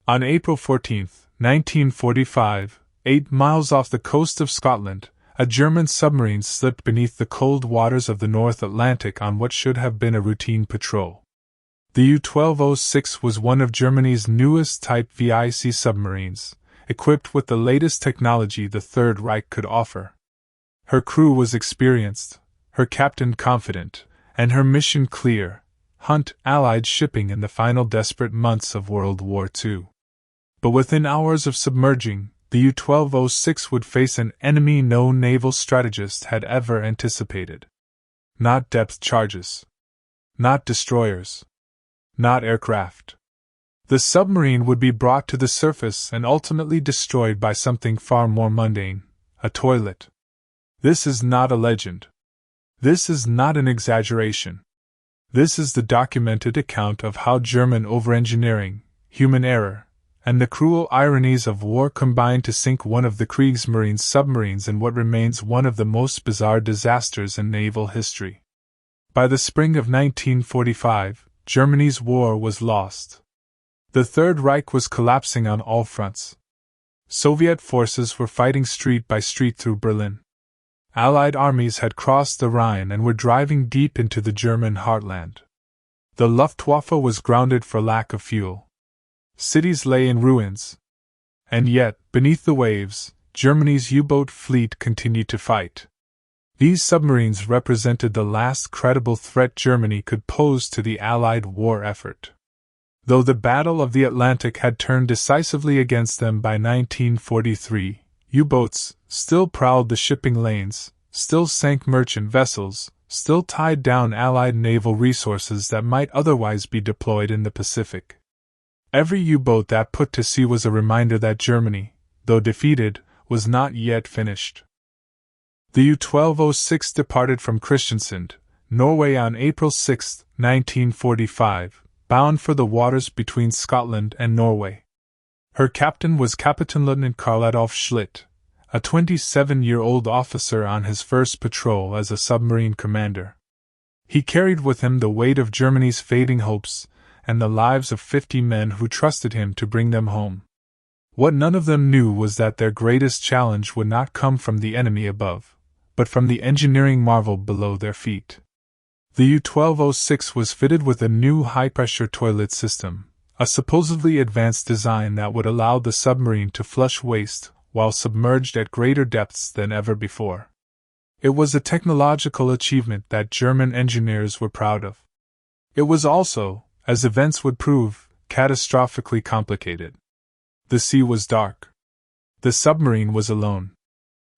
On April 14, 1945, 8 miles off the coast of Scotland, a German submarine slipped beneath the cold waters of the North Atlantic on what should have been a routine patrol. The U-1206 was one of Germany's newest Type VIC submarines, equipped with the latest technology the Third Reich could offer. Her crew was experienced, her captain confident, and her mission clear: hunt Allied shipping in the final desperate months of World War II. But within hours of submerging, the U-1206 would face an enemy no naval strategist had ever anticipated. Not depth charges. Not destroyers. Not aircraft. The submarine would be brought to the surface and ultimately destroyed by something far more mundane: a toilet. This is not a legend. This is not an exaggeration. This is the documented account of how German overengineering, human error, and the cruel ironies of war combined to sink one of the Kriegsmarine submarines in what remains one of the most bizarre disasters in naval history. By the spring of 1945, Germany's war was lost. The Third Reich was collapsing on all fronts. Soviet forces were fighting street by street through Berlin. Allied armies had crossed the Rhine and were driving deep into the German heartland. The Luftwaffe was grounded for lack of fuel. Cities lay in ruins. And yet, beneath the waves, Germany's U-boat fleet continued to fight. These submarines represented the last credible threat Germany could pose to the Allied war effort. Though the Battle of the Atlantic had turned decisively against them by 1943, U-boats still prowled the shipping lanes, still sank merchant vessels, still tied down Allied naval resources that might otherwise be deployed in the Pacific. Every U-boat that put to sea was a reminder that Germany, though defeated, was not yet finished. The U-1206 departed from Kristiansand, Norway on April 6, 1945, bound for the waters between Scotland and Norway. Her captain was Captain Karl-Adolf Schlitt, a 27-year-old officer on his first patrol as a submarine commander. He carried with him the weight of Germany's fading hopes and the lives of 50 men who trusted him to bring them home. What none of them knew was that their greatest challenge would not come from the enemy above, but from the engineering marvel below their feet. The U-1206 was fitted with a new high-pressure toilet system, a supposedly advanced design that would allow the submarine to flush waste while submerged at greater depths than ever before. It was a technological achievement that German engineers were proud of. It was also, as events would prove, catastrophically complicated. The sea was dark. The submarine was alone.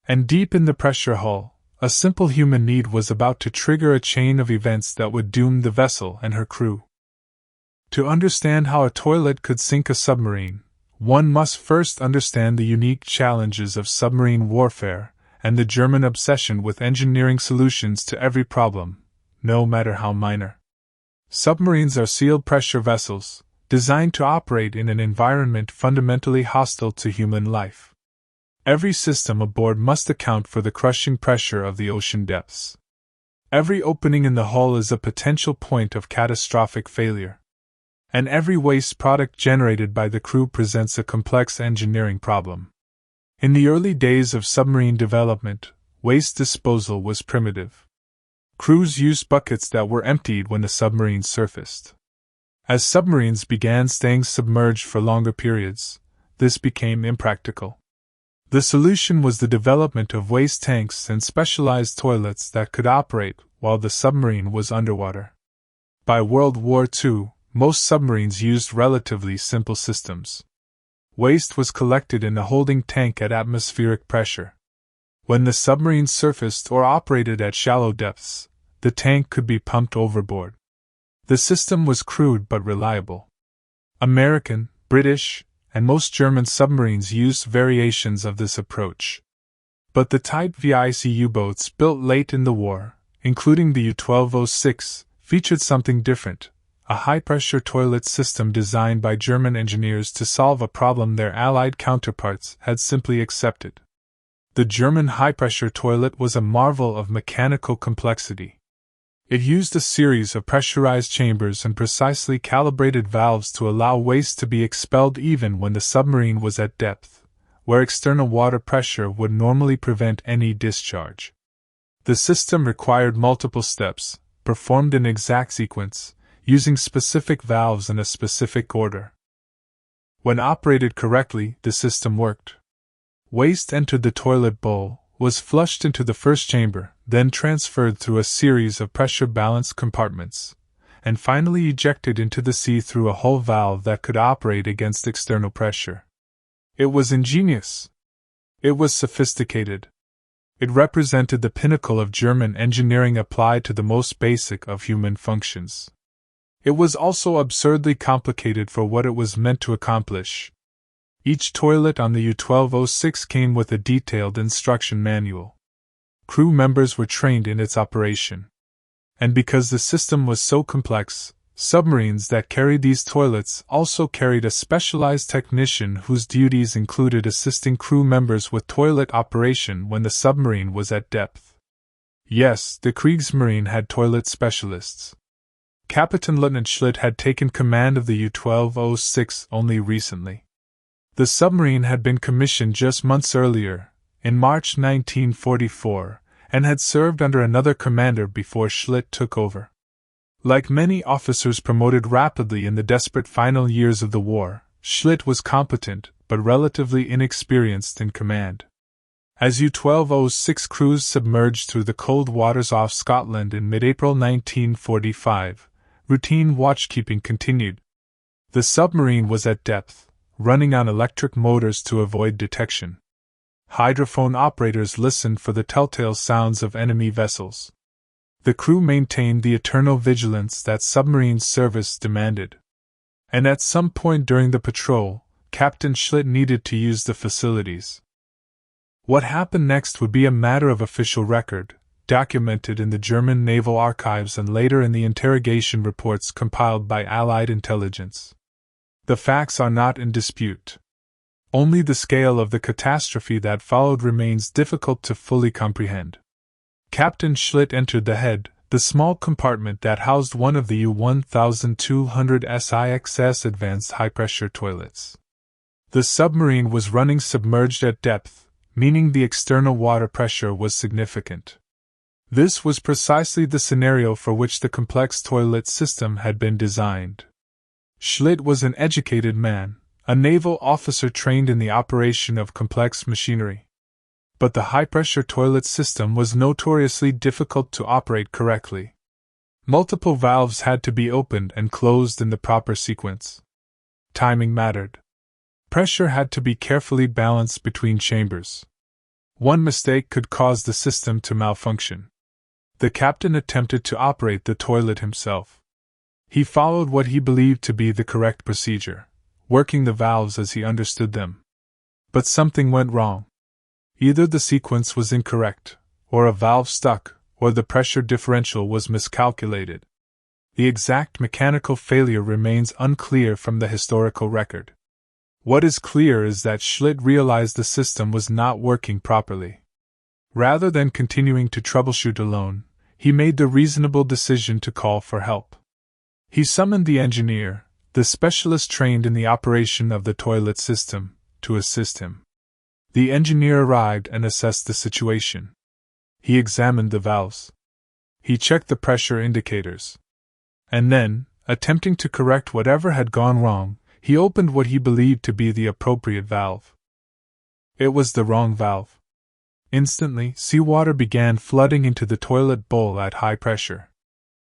And deep in the pressure hull, a simple human need was about to trigger a chain of events that would doom the vessel and her crew. To understand how a toilet could sink a submarine, one must first understand the unique challenges of submarine warfare and the German obsession with engineering solutions to every problem, no matter how minor. Submarines are sealed pressure vessels, designed to operate in an environment fundamentally hostile to human life. Every system aboard must account for the crushing pressure of the ocean depths. Every opening in the hull is a potential point of catastrophic failure. And every waste product generated by the crew presents a complex engineering problem. In the early days of submarine development, waste disposal was primitive. Crews used buckets that were emptied when the submarine surfaced. As submarines began staying submerged for longer periods, this became impractical. The solution was the development of waste tanks and specialized toilets that could operate while the submarine was underwater. By World War II, most submarines used relatively simple systems. Waste was collected in a holding tank at atmospheric pressure. When the submarine surfaced or operated at shallow depths, the tank could be pumped overboard. The system was crude but reliable. American, British, and most German submarines used variations of this approach. But the Type VIC U-boats built late in the war, including the U-1206, featured something different: a high-pressure toilet system designed by German engineers to solve a problem their Allied counterparts had simply accepted. The German high-pressure toilet was a marvel of mechanical complexity. It used a series of pressurized chambers and precisely calibrated valves to allow waste to be expelled even when the submarine was at depth, where external water pressure would normally prevent any discharge. The system required multiple steps, performed in exact sequence, using specific valves in a specific order. When operated correctly, the system worked. Waste entered the toilet bowl, was flushed into the first chamber, then transferred through a series of pressure-balanced compartments, and finally ejected into the sea through a hull valve that could operate against external pressure. It was ingenious. It was sophisticated. It represented the pinnacle of German engineering applied to the most basic of human functions. It was also absurdly complicated for what it was meant to accomplish. Each toilet on the U-1206 came with a detailed instruction manual. Crew members were trained in its operation. And because the system was so complex, submarines that carried these toilets also carried a specialized technician whose duties included assisting crew members with toilet operation when the submarine was at depth. Yes, the Kriegsmarine had toilet specialists. Captain Lieutenant Schlitt had taken command of the U-1206 only recently. The submarine had been commissioned just months earlier, in March 1944, and had served under another commander before Schlitt took over. Like many officers promoted rapidly in the desperate final years of the war, Schlitt was competent but relatively inexperienced in command. As U-1206 crews submerged through the cold waters off Scotland in mid-April 1945, routine watchkeeping continued. The submarine was at depth, running on electric motors to avoid detection. Hydrophone operators listened for the telltale sounds of enemy vessels. The crew maintained the eternal vigilance that submarine service demanded. And at some point during the patrol, Captain Schlitt needed to use the facilities. What happened next would be a matter of official record, documented in the German naval archives and later in the interrogation reports compiled by Allied intelligence. The facts are not in dispute. Only the scale of the catastrophe that followed remains difficult to fully comprehend. Captain Schlitt entered the head, the small compartment that housed one of the U-1200 SIXS advanced high-pressure toilets. The submarine was running submerged at depth, meaning the external water pressure was significant. This was precisely the scenario for which the complex toilet system had been designed. Schlitt was an educated man, a naval officer trained in the operation of complex machinery. But the high-pressure toilet system was notoriously difficult to operate correctly. Multiple valves had to be opened and closed in the proper sequence. Timing mattered. Pressure had to be carefully balanced between chambers. One mistake could cause the system to malfunction. The captain attempted to operate the toilet himself. He followed what he believed to be the correct procedure, working the valves as he understood them. But something went wrong. Either the sequence was incorrect, or a valve stuck, or the pressure differential was miscalculated. The exact mechanical failure remains unclear from the historical record. What is clear is that Schlitt realized the system was not working properly. Rather than continuing to troubleshoot alone, he made the reasonable decision to call for help. He summoned the engineer, the specialist trained in the operation of the toilet system, to assist him. The engineer arrived and assessed the situation. He examined the valves. He checked the pressure indicators. And then, attempting to correct whatever had gone wrong, he opened what he believed to be the appropriate valve. It was the wrong valve. Instantly, seawater began flooding into the toilet bowl at high pressure.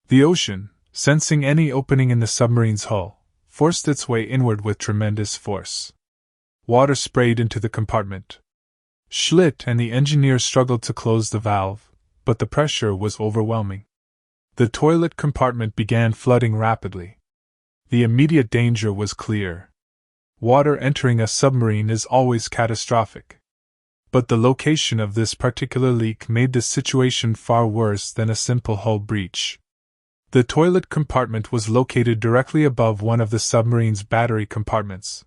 The ocean, sensing any opening in the submarine's hull, forced its way inward with tremendous force. Water sprayed into the compartment. Schlitt and the engineer struggled to close the valve, but the pressure was overwhelming. The toilet compartment began flooding rapidly. The immediate danger was clear. Water entering a submarine is always catastrophic. But the location of this particular leak made the situation far worse than a simple hull breach. The toilet compartment was located directly above one of the submarine's battery compartments.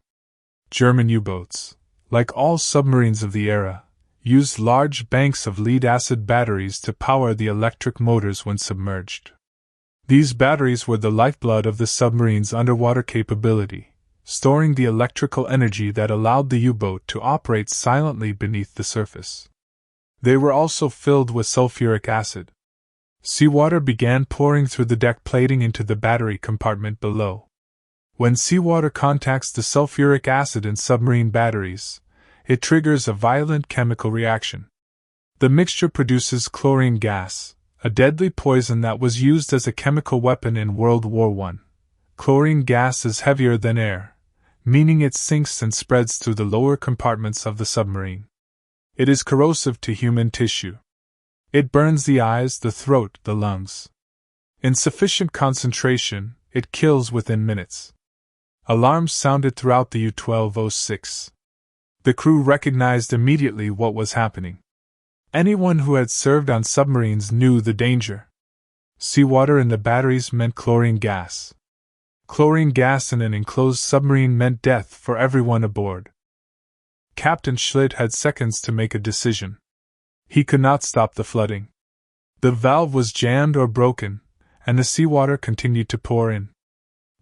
German U-boats, like all submarines of the era, used large banks of lead-acid batteries to power the electric motors when submerged. These batteries were the lifeblood of the submarine's underwater capability, storing the electrical energy that allowed the U-boat to operate silently beneath the surface. They were also filled with sulfuric acid. Seawater began pouring through the deck plating into the battery compartment below. When seawater contacts the sulfuric acid in submarine batteries, it triggers a violent chemical reaction. The mixture produces chlorine gas, a deadly poison that was used as a chemical weapon in World War I. Chlorine gas is heavier than air, meaning it sinks and spreads through the lower compartments of the submarine. It is corrosive to human tissue. It burns the eyes, the throat, the lungs. In sufficient concentration, it kills within minutes. Alarms sounded throughout the U-1206. The crew recognized immediately what was happening. Anyone who had served on submarines knew the danger. Seawater in the batteries meant chlorine gas. Chlorine gas in an enclosed submarine meant death for everyone aboard. Captain Schlitt had seconds to make a decision. He could not stop the flooding. The valve was jammed or broken, and the seawater continued to pour in.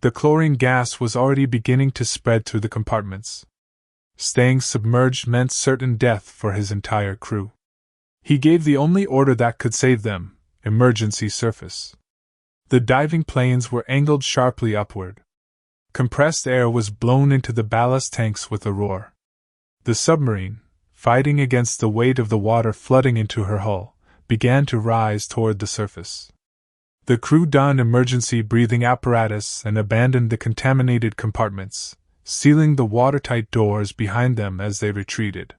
The chlorine gas was already beginning to spread through the compartments. Staying submerged meant certain death for his entire crew. He gave the only order that could save them: emergency surface. The diving planes were angled sharply upward. Compressed air was blown into the ballast tanks with a roar. The submarine, fighting against the weight of the water flooding into her hull, began to rise toward the surface. The crew donned emergency breathing apparatus and abandoned the contaminated compartments, sealing the watertight doors behind them as they retreated.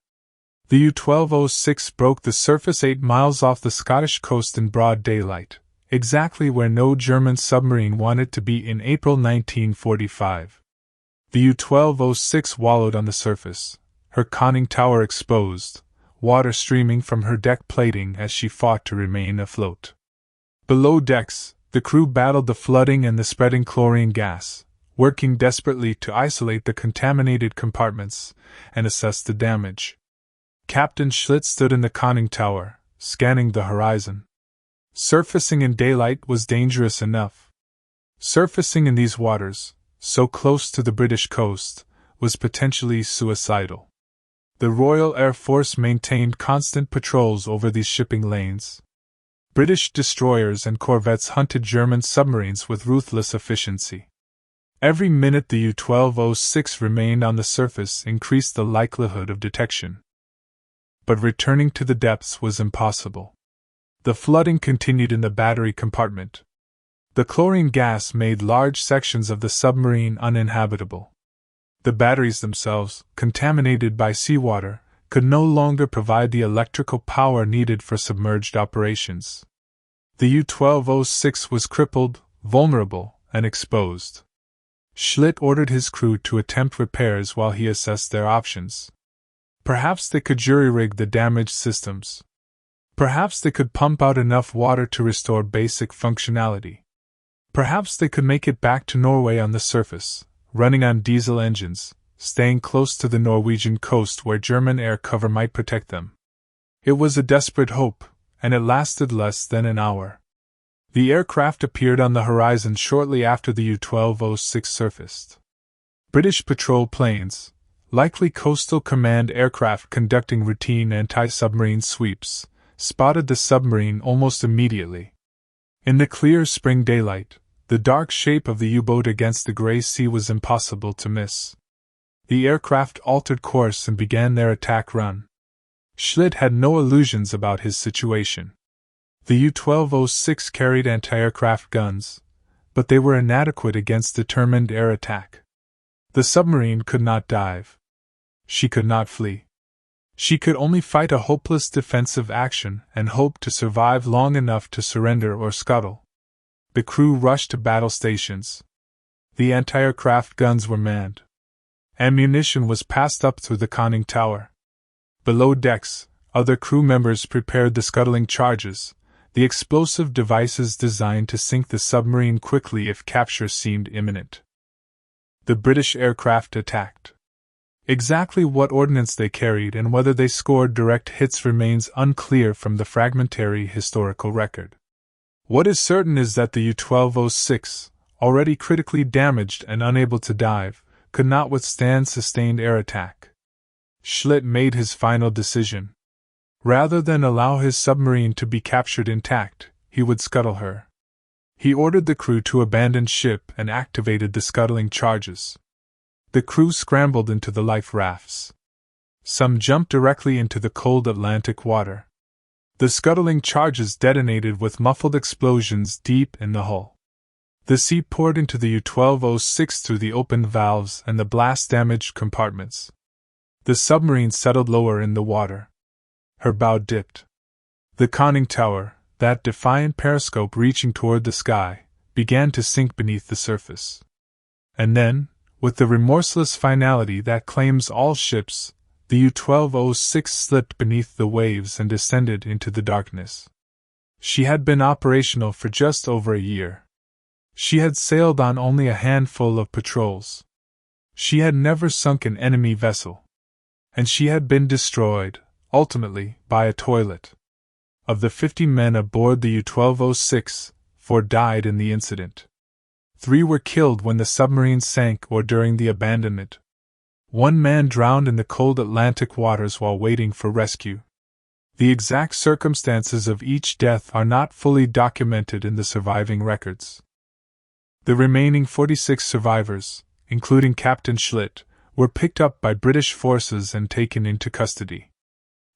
The U-1206 broke the surface 8 miles off the Scottish coast in broad daylight, exactly where no German submarine wanted to be in April 1945. The U-1206 wallowed on the surface, her conning tower exposed, water streaming from her deck plating as she fought to remain afloat. Below decks, the crew battled the flooding and the spreading chlorine gas, working desperately to isolate the contaminated compartments and assess the damage. Captain Schlitt stood in the conning tower, scanning the horizon. Surfacing in daylight was dangerous enough. Surfacing in these waters, so close to the British coast, was potentially suicidal. The Royal Air Force maintained constant patrols over these shipping lanes. British destroyers and corvettes hunted German submarines with ruthless efficiency. Every minute the U-1206 remained on the surface increased the likelihood of detection. But returning to the depths was impossible. The flooding continued in the battery compartment. The chlorine gas made large sections of the submarine uninhabitable. The batteries themselves, contaminated by seawater, could no longer provide the electrical power needed for submerged operations. The U-1206 was crippled, vulnerable, and exposed. Schlitt ordered his crew to attempt repairs while he assessed their options. Perhaps they could jury-rig the damaged systems. Perhaps they could pump out enough water to restore basic functionality. Perhaps they could make it back to Norway on the surface, running on diesel engines, staying close to the Norwegian coast where German air cover might protect them. It was a desperate hope, and it lasted less than an hour. The aircraft appeared on the horizon shortly after the U-1206 surfaced. British patrol planes, likely Coastal Command aircraft conducting routine anti-submarine sweeps, spotted the submarine almost immediately. In the clear spring daylight, the dark shape of the U-boat against the gray sea was impossible to miss. The aircraft altered course and began their attack run. Schlitt had no illusions about his situation. The U-1206 carried anti-aircraft guns, but they were inadequate against determined air attack. The submarine could not dive. She could not flee. She could only fight a hopeless defensive action and hope to survive long enough to surrender or scuttle. The crew rushed to battle stations. The anti-aircraft guns were manned. Ammunition was passed up through the conning tower. Below decks, other crew members prepared the scuttling charges, the explosive devices designed to sink the submarine quickly if capture seemed imminent. The British aircraft attacked. Exactly what ordnance they carried and whether they scored direct hits remains unclear from the fragmentary historical record. What is certain is that the U-1206, already critically damaged and unable to dive, could not withstand sustained air attack. Schlitt made his final decision. Rather than allow his submarine to be captured intact, he would scuttle her. He ordered the crew to abandon ship and activated the scuttling charges. The crew scrambled into the life rafts. Some jumped directly into the cold Atlantic water. The scuttling charges detonated with muffled explosions deep in the hull. The sea poured into the U-1206 through the opened valves and the blast-damaged compartments. The submarine settled lower in the water. Her bow dipped. The conning tower, that defiant periscope reaching toward the sky, began to sink beneath the surface. And then, with the remorseless finality that claims all ships, the U-1206 slipped beneath the waves and descended into the darkness. She had been operational for just over a year. She had sailed on only a handful of patrols. She had never sunk an enemy vessel. And she had been destroyed, ultimately, by a toilet. Of the 50 men aboard the U-1206, 4 died in the incident. 3 were killed when the submarine sank or during the abandonment. 1 man drowned in the cold Atlantic waters while waiting for rescue. The exact circumstances of each death are not fully documented in the surviving records. The remaining 46 survivors, including Captain Schlitt, were picked up by British forces and taken into custody.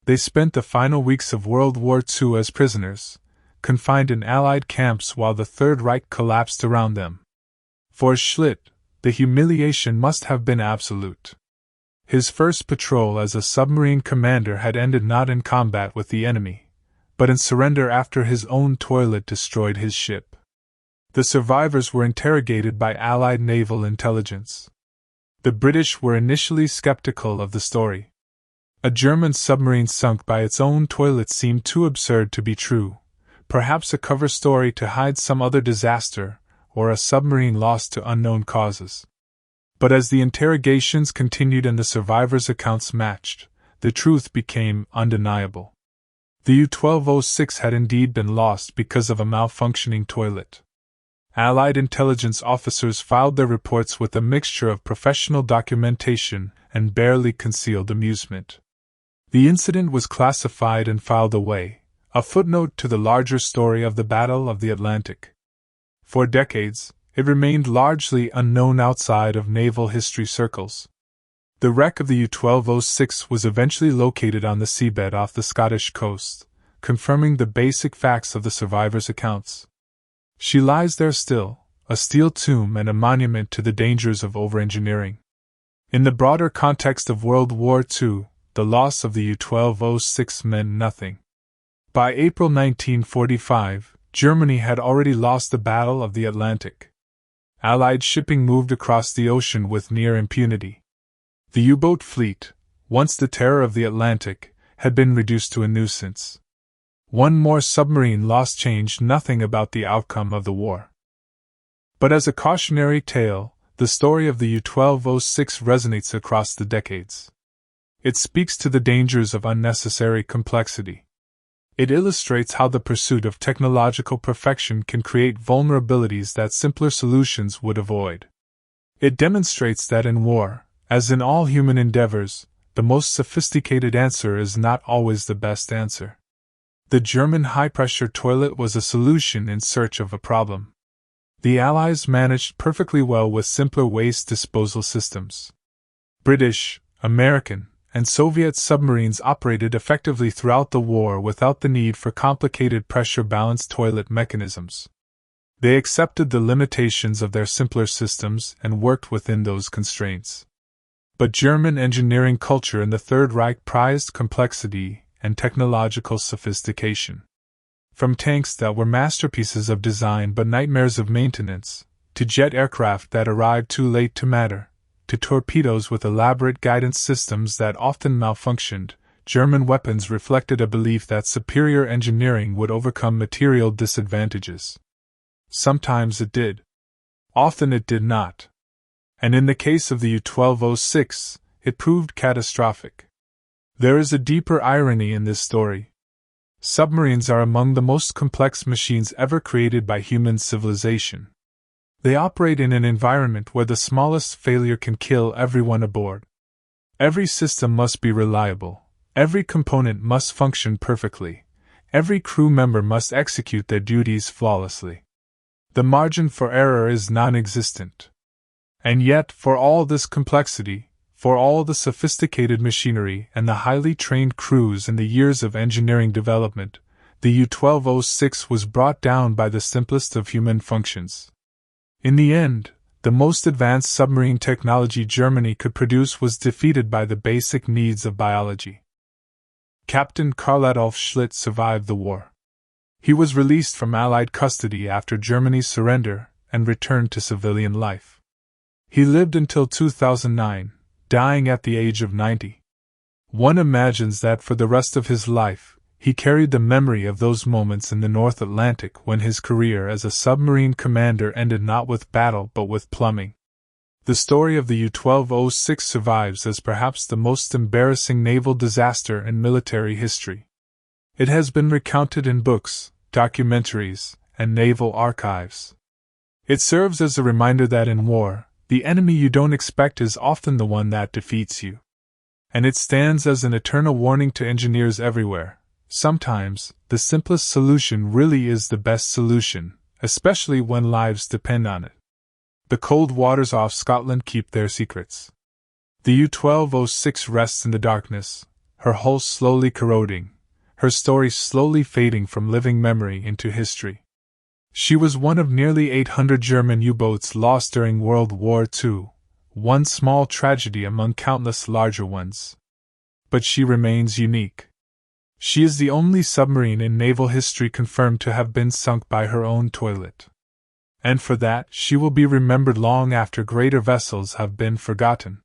They spent the final weeks of World War II as prisoners, confined in Allied camps while the Third Reich collapsed around them. For Schlitt, the humiliation must have been absolute. His first patrol as a submarine commander had ended not in combat with the enemy, but in surrender after his own toilet destroyed his ship. The survivors were interrogated by Allied naval intelligence. The British were initially skeptical of the story. A German submarine sunk by its own toilet seemed too absurd to be true, perhaps a cover story to hide some other disaster, or a submarine lost to unknown causes. But as the interrogations continued and the survivors' accounts matched, the truth became undeniable. The U-1206 had indeed been lost because of a malfunctioning toilet. Allied intelligence officers filed their reports with a mixture of professional documentation and barely concealed amusement. The incident was classified and filed away, a footnote to the larger story of the Battle of the Atlantic. For decades, it remained largely unknown outside of naval history circles. The wreck of the U-1206 was eventually located on the seabed off the Scottish coast, confirming the basic facts of the survivors' accounts. She lies there still, a steel tomb and a monument to the dangers of over-engineering. In the broader context of World War II, the loss of the U-1206 meant nothing. By April 1945, Germany had already lost the Battle of the Atlantic. Allied shipping moved across the ocean with near impunity. The U-boat fleet, once the terror of the Atlantic, had been reduced to a nuisance. One more submarine loss changed nothing about the outcome of the war. But as a cautionary tale, the story of the U-1206 resonates across the decades. It speaks to the dangers of unnecessary complexity. It illustrates how the pursuit of technological perfection can create vulnerabilities that simpler solutions would avoid. It demonstrates that in war, as in all human endeavors, the most sophisticated answer is not always the best answer. The German high-pressure toilet was a solution in search of a problem. The Allies managed perfectly well with simpler waste disposal systems. British, American, and Soviet submarines operated effectively throughout the war without the need for complicated pressure-balanced toilet mechanisms. They accepted the limitations of their simpler systems and worked within those constraints. But German engineering culture in the Third Reich prized complexity and technological sophistication. From tanks that were masterpieces of design but nightmares of maintenance, to jet aircraft that arrived too late to matter, to torpedoes with elaborate guidance systems that often malfunctioned, German weapons reflected a belief that superior engineering would overcome material disadvantages. Sometimes it did. Often it did not. And in the case of the U-1206, it proved catastrophic. There is a deeper irony in this story. Submarines are among the most complex machines ever created by human civilization. They operate in an environment where the smallest failure can kill everyone aboard. Every system must be reliable. Every component must function perfectly. Every crew member must execute their duties flawlessly. The margin for error is non-existent. And yet, for all this complexity, for all the sophisticated machinery and the highly trained crews and the years of engineering development, the U-1206 was brought down by the simplest of human functions. In the end, the most advanced submarine technology Germany could produce was defeated by the basic needs of biology. Captain Karl-Adolf Schlitt survived the war. He was released from Allied custody after Germany's surrender and returned to civilian life. He lived until 2009, dying at the age of 90. One imagines that for the rest of his life, he carried the memory of those moments in the North Atlantic when his career as a submarine commander ended not with battle but with plumbing. The story of the U-1206 survives as perhaps the most embarrassing naval disaster in military history. It has been recounted in books, documentaries, and naval archives. It serves as a reminder that in war, the enemy you don't expect is often the one that defeats you. And it stands as an eternal warning to engineers everywhere. Sometimes, the simplest solution really is the best solution, especially when lives depend on it. The cold waters off Scotland keep their secrets. The U-1206 rests in the darkness, her hull slowly corroding, her story slowly fading from living memory into history. She was one of nearly 800 German U-boats lost during World War II, one small tragedy among countless larger ones. But she remains unique. She is the only submarine in naval history confirmed to have been sunk by her own toilet. And for that, she will be remembered long after greater vessels have been forgotten.